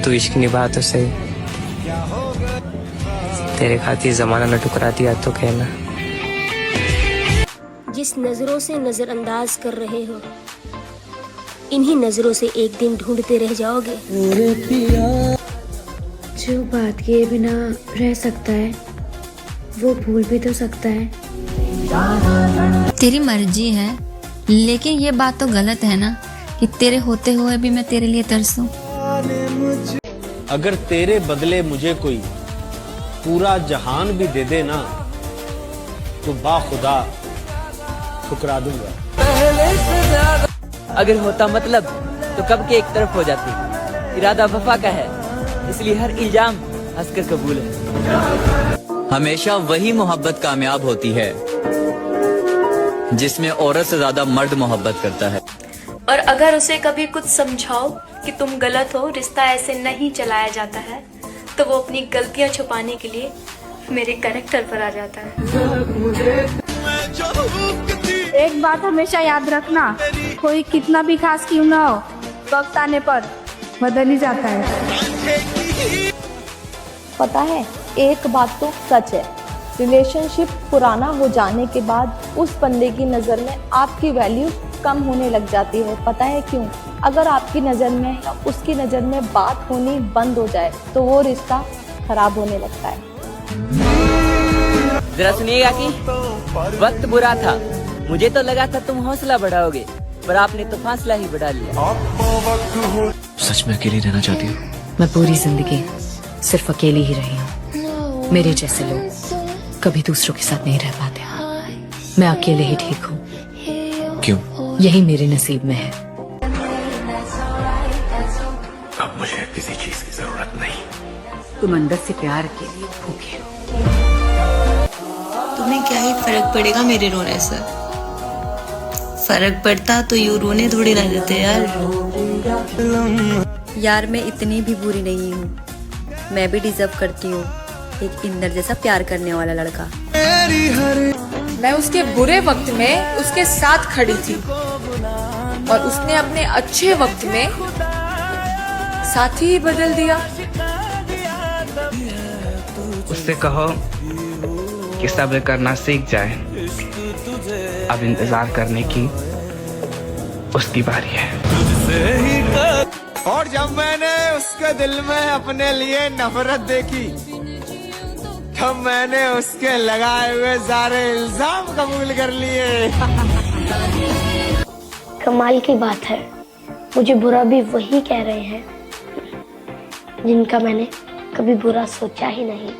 तू इश्क निभा तो सही, तेरे खातिर जमाना न ठुकरा दिया तो कहना। जिस नजरों से नजरअंदाज कर रहे हो, इन्हीं नजरों से एक दिन ढूंढते रह जाओगे। जो बात किए बिना रह सकता है वो भूल भी तो सकता है। तेरी मर्जी है, लेकिन ये बात तो गलत है ना कि तेरे होते हुए भी मैं तेरे लिए तरसूं। अगर तेरे बदले मुझे कोई पूरा जहान भी दे दे ना, तो बाखुदा ठुकरा दूंगा। अगर होता मतलब तो कब के एक तरफ हो जाती। इरादा वफा का है, इसलिए हर इल्जाम हंसकर कबूल है। हमेशा वही मोहब्बत कामयाब होती है जिसमें औरत से ज्यादा मर्द मोहब्बत करता है। और अगर उसे कभी कुछ समझाओ कि तुम गलत हो, रिश्ता ऐसे नहीं चलाया जाता है, तो वो अपनी गलतियां छुपाने के लिए मेरे कैरेक्टर पर आ जाता है। एक बात हमेशा याद रखना, कोई कितना भी खास क्यों ना हो, वक्त आने पर बदल ही जाता है। पता है, एक बात तो सच है, रिलेशनशिप पुराना हो जाने के बाद उस बंदे की नज़र में आपकी वैल्यू कम होने लग जाती है। पता है क्यों? अगर आपकी नज़र में या उसकी नज़र में बात होनी बंद हो जाए तो वो रिश्ता खराब होने लगता है। जरा सुनिएगा कि वक्त बुरा था, मुझे तो लगा था तुम हौसला बढ़ाओगे, पर आपने तो फासला ही बढ़ा लिया। सच में अकेली रहना चाहती हूँ? मैं पूरी जिंदगी सिर्फ अकेली ही रही हूँ। मेरे जैसे लोग कभी दूसरों के साथ नहीं रह पाते। मैं अकेले ही ठीक हूँ। क्यों? यही मेरे नसीब में है। अब मुझे किसी चीज की जरूरत नहीं। तुम अंदर से प्यार के लिए भूखे हो। तुम्हें क्या ही फर्क पड़ेगा मेरे रोने से? फर्क पड़ता तो यूं रोने थोड़ी ना देते यार। यार मैं इतनी भी बुरी नहीं हूँ, मैं भी डिजर्व करती हूँ एक इंदर जैसा प्यार करने वाला लड़का। मैं उसके बुरे वक्त में उसके साथ खड़ी थी और उसने अपने अच्छे वक्त में साथी ही बदल दिया। उससे कहो कि सब्र करना सीख जाए, अब इंतजार करने की उसकी बारी है। और जब मैंने उसके दिल में अपने लिए नफरत देखी, तब मैंने उसके लगाए हुए सारे इल्जाम कबूल कर लिए। कमाल की बात है, मुझे बुरा भी वही कह रहे हैं जिनका मैंने कभी बुरा सोचा ही नहीं।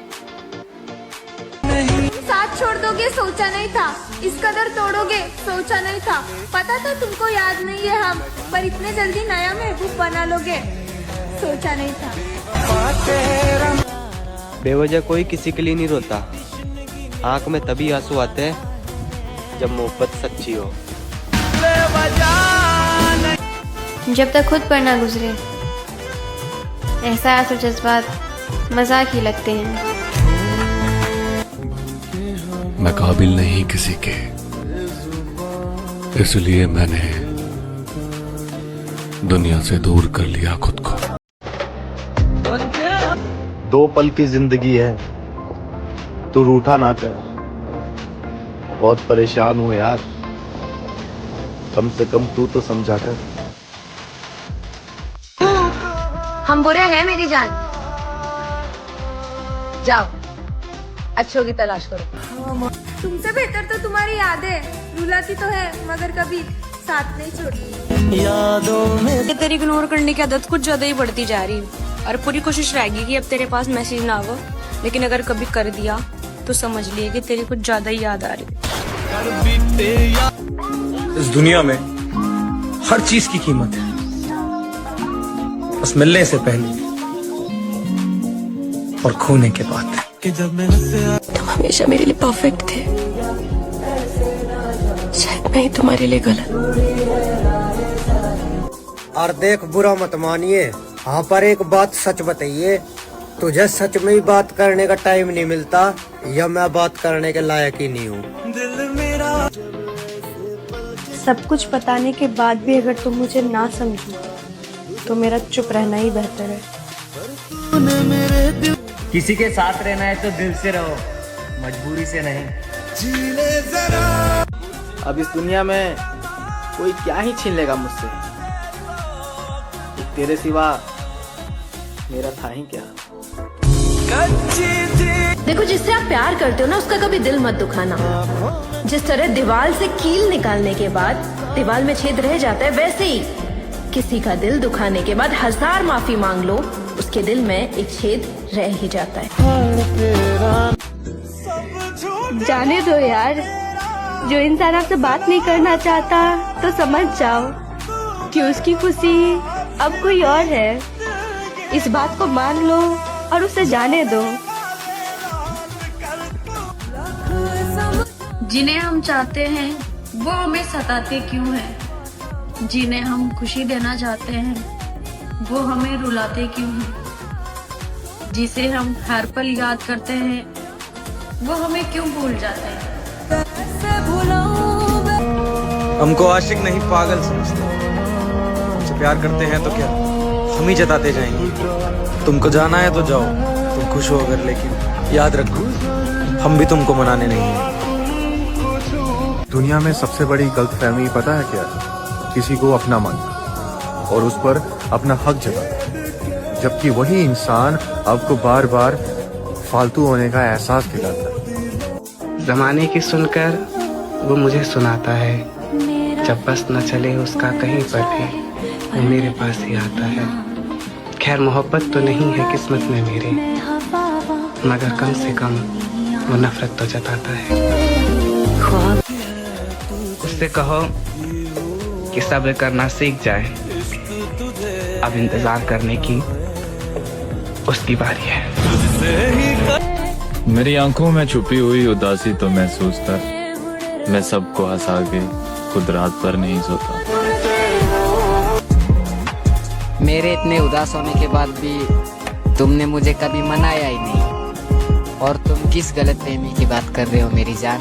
साथ छोड़ दोगे सोचा नहीं था, इस कदर तोड़ोगे सोचा नहीं था। पता था तुमको याद नहीं है हम, पर इतने जल्दी नया महबूब बना लोगे सोचा नहीं था। बेवजह कोई किसी के लिए नहीं रोता, आंख में तभी आंसू आते हैं जब मोहब्बत सच्ची हो। जब तक खुद पर ना गुजरे, एहसास और जज्बात मजाक ही लगते हैं। मैं काबिल नहीं किसी के, इसलिए मैंने दुनिया से दूर कर लिया खुद को। दो पल की जिंदगी है, तू रूठा ना कर। बहुत परेशान हूँ यार, कम से कम तू तो समझा कर। हम बुरे हैं मेरी जान, जाओ अच्छों की तलाश करो। तुमसे बेहतर तो तुम्हारी यादें रुलाती तो है, मगर कभी साथ नहीं छोड़ती। यादों में तेरी इग्नोर करने की आदत कुछ ज्यादा ही बढ़ती जा रही है, और पूरी कोशिश रहेगी कि अब तेरे पास मैसेज ना हो, लेकिन अगर कभी कर दिया तो समझ लिए कि तेरी कुछ ज्यादा ही याद आ रही। इस दुनिया में हर चीज की कीमत है, बस मिलने से पहले और खोने के बाद। तुम हमेशा मेरे लिए परफेक्ट थे, शायद मैं ही तुम्हारे लिए गलत। और देख, बुरा मत मानिए, हाँ पर एक बात सच बताइए, तुझे सच में ही बात करने का टाइम नहीं मिलता या मैं बात करने के लायक ही नहीं हूँ? सब कुछ बताने के बाद भी अगर तुम मुझे ना समझो तो मेरा चुप रहना ही बेहतर है। किसी के साथ रहना है तो दिल से रहो, मजबूरी से नहीं। अब इस दुनिया में कोई क्या ही छीन लेगा मुझसे, तेरे सिवा मेरा था ही क्या। देखो, जिससे आप प्यार करते हो ना, उसका कभी दिल मत दुखाना। जिस तरह दीवार से कील निकालने के बाद दीवार में छेद रह जाता है, वैसे ही किसी का दिल दुखाने के बाद 1000 माफी मांग लो, उसके दिल में एक छेद रह ही जाता है। जाने दो यार, जो इंसान आपसे बात नहीं करना चाहता तो समझ जाओ कि उसकी खुशी अब कोई और है। इस बात को मान लो और उसे जाने दो। जिन्हें हम चाहते हैं वो हमें सताते क्यों हैं? जिन्हें हम खुशी देना चाहते हैं वो हमें रुलाते क्यों हैं? जिसे हम हर पल याद करते हैं वो हमें क्यों भूल जाते हैं? हमको आशिक नहीं पागल समझते, हमसे प्यार करते हैं तो क्या हम ही जताते जाएंगे। तुमको जाना है तो जाओ, तुम खुश हो अगर, लेकिन याद रखो हम भी तुमको मनाने नहीं है। दुनिया में सबसे बड़ी गलतफहमी पता है क्या है? किसी को अपना मानना और उस पर अपना हक जताना, जबकि वही इंसान आपको बार बार फालतू होने का एहसास दिलाता है। जमाने की सुनकर वो मुझे सुनाता है, जब बस न चले उसका कहीं पर भी वो मेरे पास ही आता है। खैर मोहब्बत तो नहीं है किस्मत में मेरे, मगर कम से कम वो नफरत तो जताता है। उससे कहो कि सब्र करना सीख जाए, अब इंतजार करने की उसकी बारी है। मेरी आंखों में छुपी हुई उदासी तो महसूस था, मैं सबको हंसा के खुद रात पर नहीं सोता। मेरे इतने उदास होने के बाद भी तुमने मुझे कभी मनाया ही नहीं। और तुम किस गलतफहमी की बात कर रहे हो मेरी जान?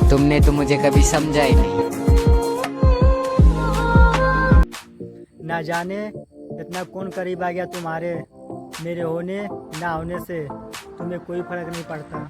तुमने तो मुझे कभी समझा ही नहीं। ना जाने इतना कौन करीब आ गया तुम्हारे, मेरे होने ना होने से तुम्हें कोई फर्क नहीं पड़ता।